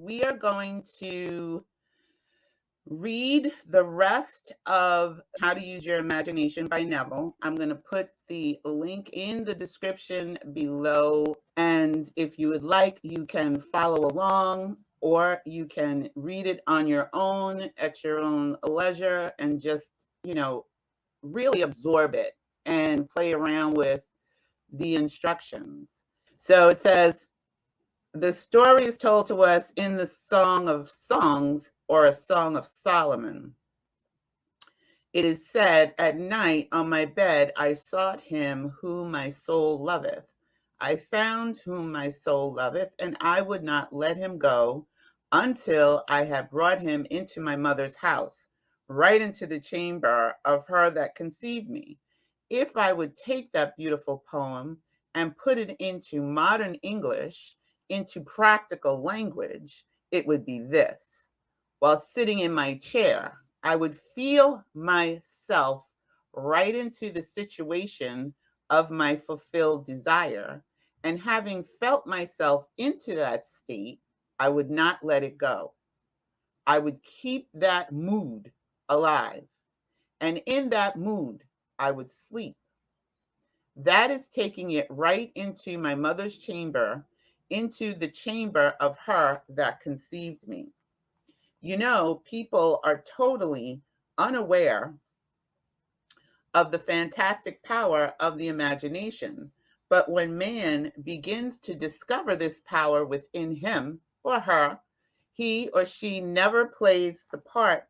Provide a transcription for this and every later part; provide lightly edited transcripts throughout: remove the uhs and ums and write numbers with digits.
we are going to read the rest of How to Use Your Imagination by Neville. I'm going to put the link in the description below. And if you would like, you can follow along or you can read it on your own at your own leisure and just, really absorb it and play around with the instructions. So it says, the story is told to us in the Song of Songs or a Song of Solomon. It is said, at night on my bed I sought him whom my soul loveth. I found whom my soul loveth, and I would not let him go until I had brought him into my mother's house, right into the chamber of her that conceived me. If I would take that beautiful poem and put it into modern English, into practical language, it would be this. While sitting in my chair, I would feel myself right into the situation of my fulfilled desire. And having felt myself into that state, I would not let it go. I would keep that mood alive. And in that mood, I would sleep. That is taking it right into my mother's chamber, into the chamber of her that conceived me. People are totally unaware of the fantastic power of the imagination. But when man begins to discover this power within him or her, he or she never plays the part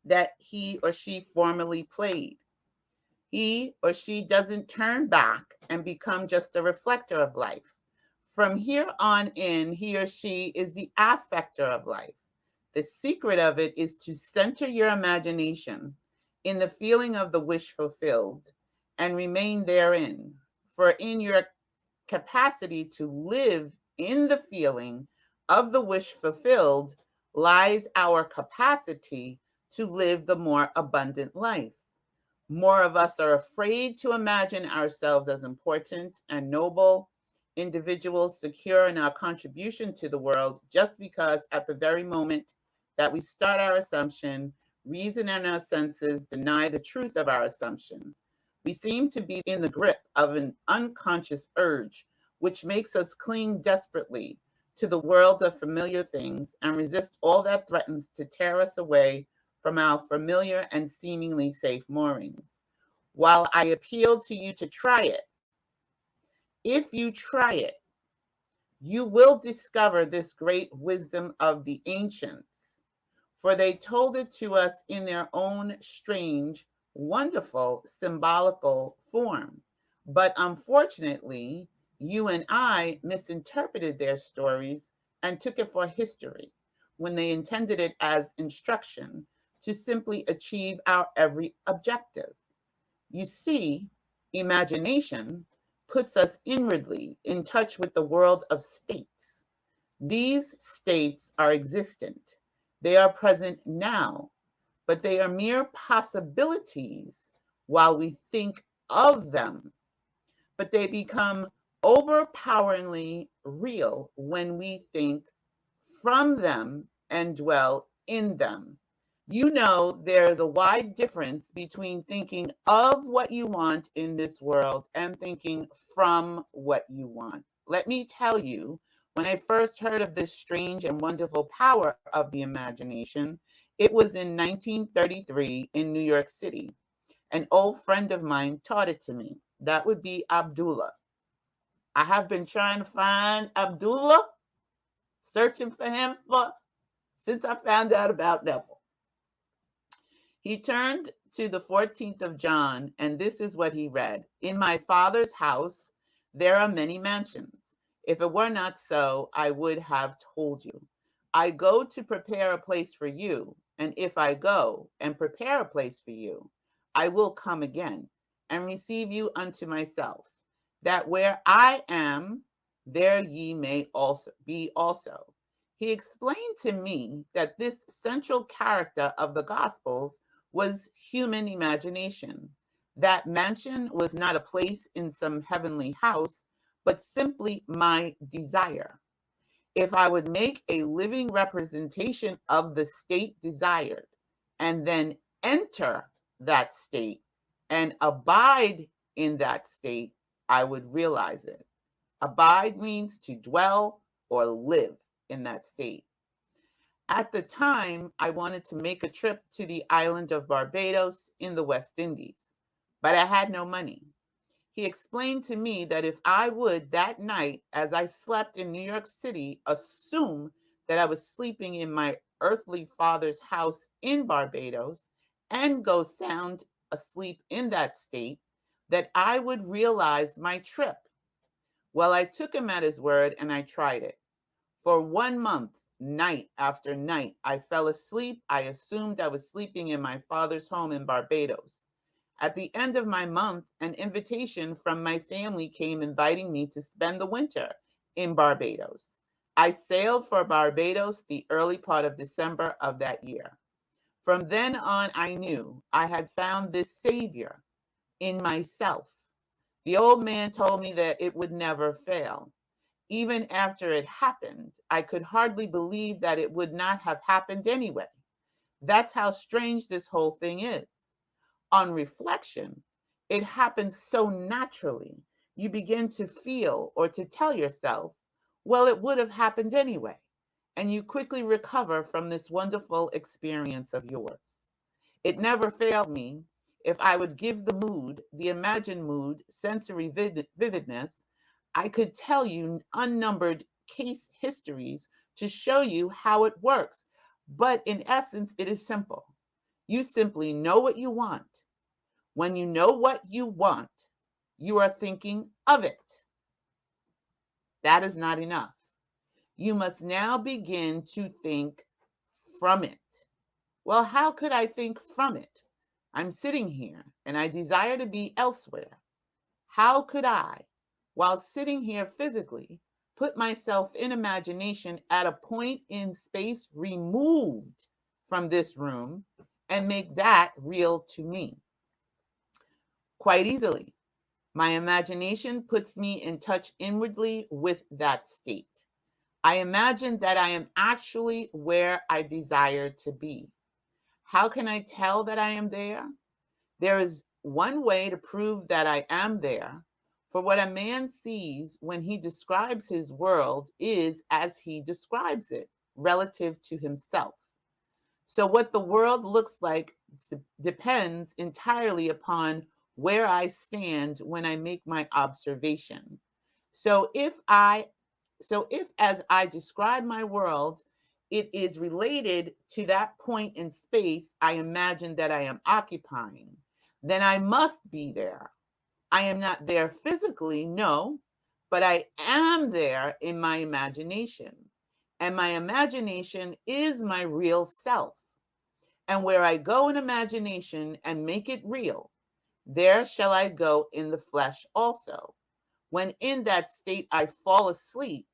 that he or she formerly played. He or she doesn't turn back and become just a reflector of life. From here on in, he or she is the affector of life. The secret of it is to center your imagination in the feeling of the wish fulfilled and remain therein. For in your capacity to live in the feeling of the wish fulfilled lies our capacity to live the more abundant life. More of us are afraid to imagine ourselves as important and noble individuals, secure in our contribution to the world, just because at the very moment that we start our assumption, reason and our senses deny the truth of our assumption. We seem to be in the grip of an unconscious urge, which makes us cling desperately to the world of familiar things and resist all that threatens to tear us away from our familiar and seemingly safe moorings. While I appeal to you to try it, if you try it, you will discover this great wisdom of the ancients, for they told it to us in their own strange, wonderful, symbolical form. But unfortunately, you and I misinterpreted their stories and took it for history when they intended it as instruction to simply achieve our every objective. You see, imagination puts us inwardly in touch with the world of states. These states are existent. They are present now, but they are mere possibilities while we think of them. But they become overpoweringly real when we think from them and dwell in them. There's a wide difference between thinking of what you want in this world and thinking from what you want. Let me tell you, when I first heard of this strange and wonderful power of the imagination, it was in 1933 in New York City. An old friend of mine taught it to me. That would be Abdullah. I have been trying to find Abdullah, searching for him since I found out about Neville. He turned to the 14th of John, and this is what he read. In my Father's house, there are many mansions. If it were not so, I would have told you. I go to prepare a place for you, and if I go and prepare a place for you, I will come again and receive you unto myself, that where I am, there ye may also be also. He explained to me that this central character of the Gospels was human imagination. That mansion was not a place in some heavenly house, but simply my desire. If I would make a living representation of the state desired and then enter that state and abide in that state, I would realize it. Abide means to dwell or live in that state. At the time, I wanted to make a trip to the island of Barbados in the West Indies, but I had no money. He explained to me that if I would that night, as I slept in New York City, assume that I was sleeping in my earthly father's house in Barbados and go sound asleep in that state, that I would realize my trip. Well, I took him at his word and I tried it. For 1 month, night after night, I fell asleep. I assumed I was sleeping in my father's home in Barbados. At the end of my month, an invitation from my family came inviting me to spend the winter in Barbados. I sailed for Barbados the early part of December of that year. From then on, I knew I had found this savior in myself. The old man told me that it would never fail. Even after it happened, I could hardly believe that it would not have happened anyway. That's how strange this whole thing is. On reflection, it happens so naturally. You begin to feel or to tell yourself, well, it would have happened anyway. And you quickly recover from this wonderful experience of yours. It never failed me. If I would give the mood, the imagined mood, sensory vividness, I could tell you unnumbered case histories to show you how it works. But in essence, it is simple. You simply know what you want. When you know what you want, you are thinking of it. That is not enough. You must now begin to think from it. Well, how could I think from it? I'm sitting here and I desire to be elsewhere. How could I, while sitting here physically, put myself in imagination at a point in space removed from this room and make that real to me? Quite easily. My imagination puts me in touch inwardly with that state. I imagine that I am actually where I desire to be. How can I tell that I am there? There is one way to prove that I am there. For what a man sees when he describes his world is as he describes it, relative to himself. So what the world looks like depends entirely upon where I stand when I make my observation. So if as I describe my world, it is related to that point in space I imagine that I am occupying, then I must be there. I am not there physically, no, but I am there in my imagination. And my imagination is my real self. And where I go in imagination and make it real, there shall I go in the flesh also. When in that state I fall asleep,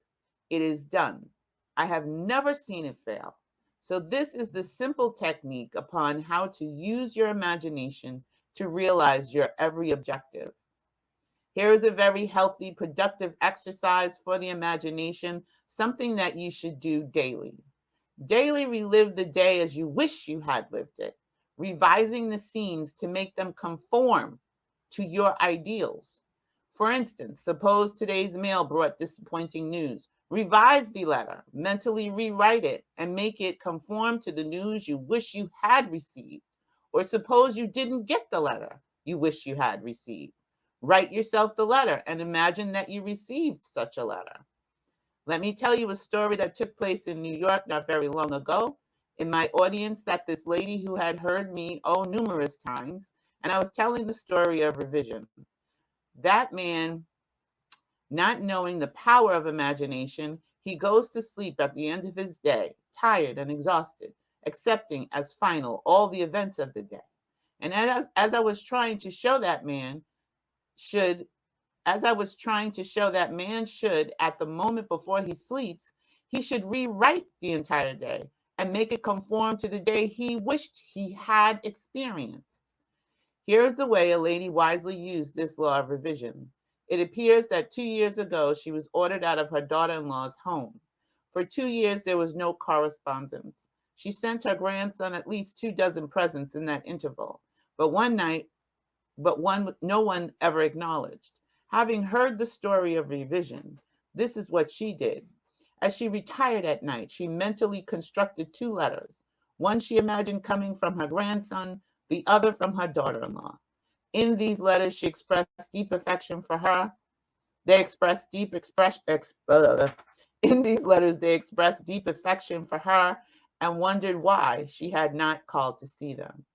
it is done. I have never seen it fail. So this is the simple technique upon how to use your imagination to realize your every objective. Here is a very healthy, productive exercise for the imagination, something that you should do daily. Daily relive the day as you wish you had lived it, revising the scenes to make them conform to your ideals. For instance, suppose today's mail brought disappointing news. Revise the letter, mentally rewrite it, and make it conform to the news you wish you had received. Or suppose you didn't get the letter you wish you had received. Write yourself the letter and imagine that you received such a letter. Let me tell you a story that took place in New York not very long ago. In my audience sat this lady who had heard me, numerous times, and I was telling the story of revision. That man, not knowing the power of imagination, he goes to sleep at the end of his day, tired and exhausted, accepting as final all the events of the day. And as I was trying to show that man should as I was trying to show that man should, at the moment before he sleeps, he should rewrite the entire day and make it conform to the day he wished he had experienced. Here's the way a lady wisely used this law of revision. It appears that 2 years ago, she was ordered out of her daughter-in-law's home. For 2 years, there was no correspondence. She sent her grandson at least 24 presents in that interval, but no one ever acknowledged. Having heard the story of revision, this is what she did. As she retired at night, she mentally constructed 2 letters. One she imagined coming from her grandson, the other from her daughter-in-law. In these letters, she expressed deep affection for her. They expressed deep expression. In these letters, they expressed deep affection for her and wondered why she had not called to see them.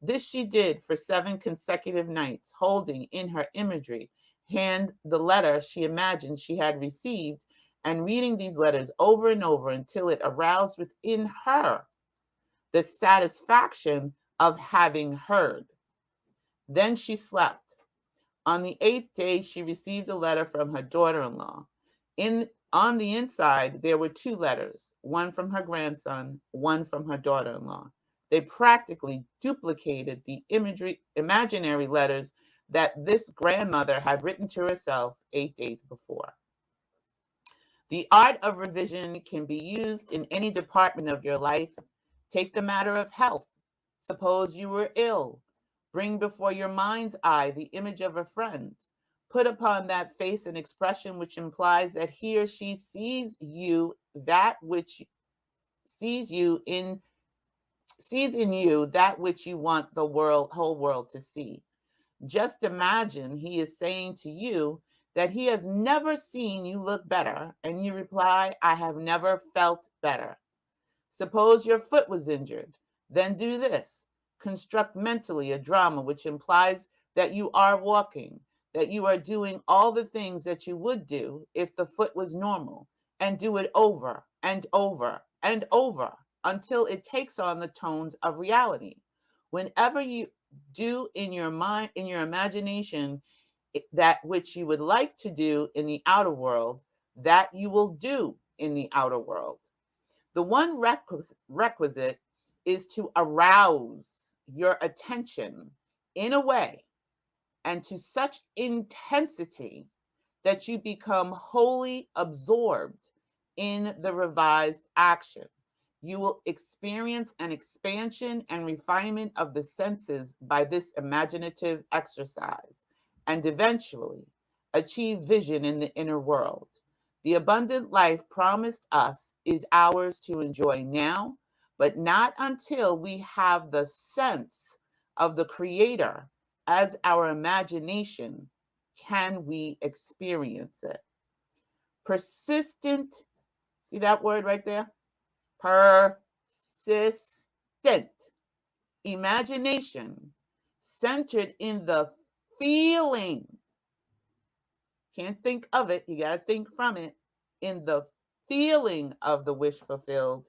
This she did for 7 consecutive nights, holding in her imagery hand the letter she imagined she had received and reading these letters over and over until it aroused within her the satisfaction of having heard. Then she slept. On the 8th day, she received a letter from her daughter-in-law. On the inside, there were 2 letters, one from her grandson, one from her daughter-in-law. They practically duplicated the imaginary letters that this grandmother had written to herself 8 days before. The art of revision can be used in any department of your life. Take the matter of health. Suppose you were ill. Bring before your mind's eye the image of a friend. Put upon that face an expression which implies that he or she sees in you that which you want the whole world to see. Just imagine he is saying to you that he has never seen you look better, and you reply, I have never felt better. Suppose your foot was injured. Then do this. Construct mentally a drama which implies that you are walking, that you are doing all the things that you would do if the foot was normal, and do it over and over and over until it takes on the tones of reality. Whenever you do in your mind, in your imagination, that which you would like to do in the outer world, that you will do in the outer world. The one requisite is to arouse your attention in a way and to such intensity that you become wholly absorbed in the revised action. You will experience an expansion and refinement of the senses by this imaginative exercise, and eventually achieve vision in the inner world. The abundant life promised us is ours to enjoy now, but not until we have the sense of the Creator as our imagination can we experience it. Persistent, see that word right there? Persistent imagination centered in the feeling. Can't think of it, you got to think from it. In the feeling of the wish fulfilled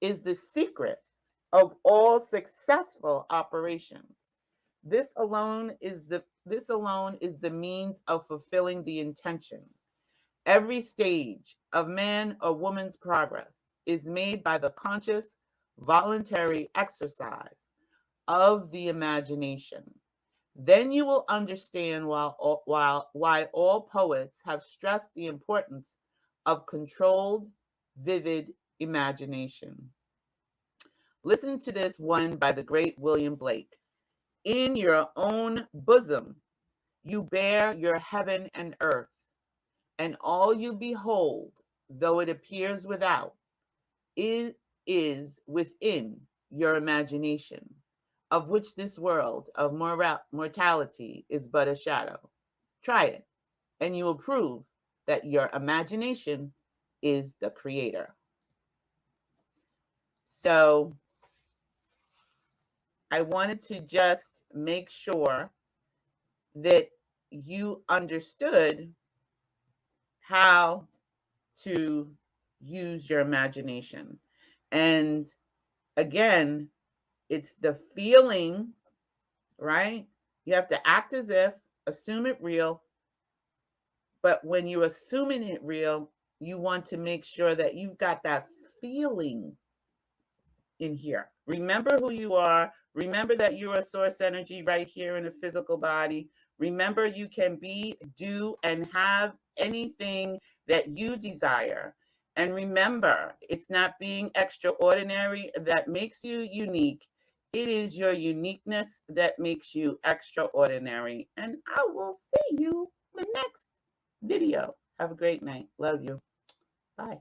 is the secret of all successful operations. This alone is the means of fulfilling the intention. Every stage of man or woman's progress is made by the conscious, voluntary exercise of the imagination. Then you will understand why all poets have stressed the importance of controlled, vivid imagination. Listen to this one by the great William Blake. In your own bosom you bear your heaven and earth, and all you behold, though it appears without, it is within your imagination, of which this world of mortality is but a shadow. Try it, and you will prove that your imagination is the creator. So I wanted to just make sure that you understood how to use your imagination. And again, it's the feeling, right? You have to act as if, assume it real. But when you're assuming it real, you want to make sure that you've got that feeling in here. Remember who you are. Remember that you're a source energy right here in a physical body. Remember you can be, do, and have anything that you desire. And remember, it's not being extraordinary that makes you unique. It is your uniqueness that makes you extraordinary. And I will see you in the next video. Have a great night. Love you. Bye.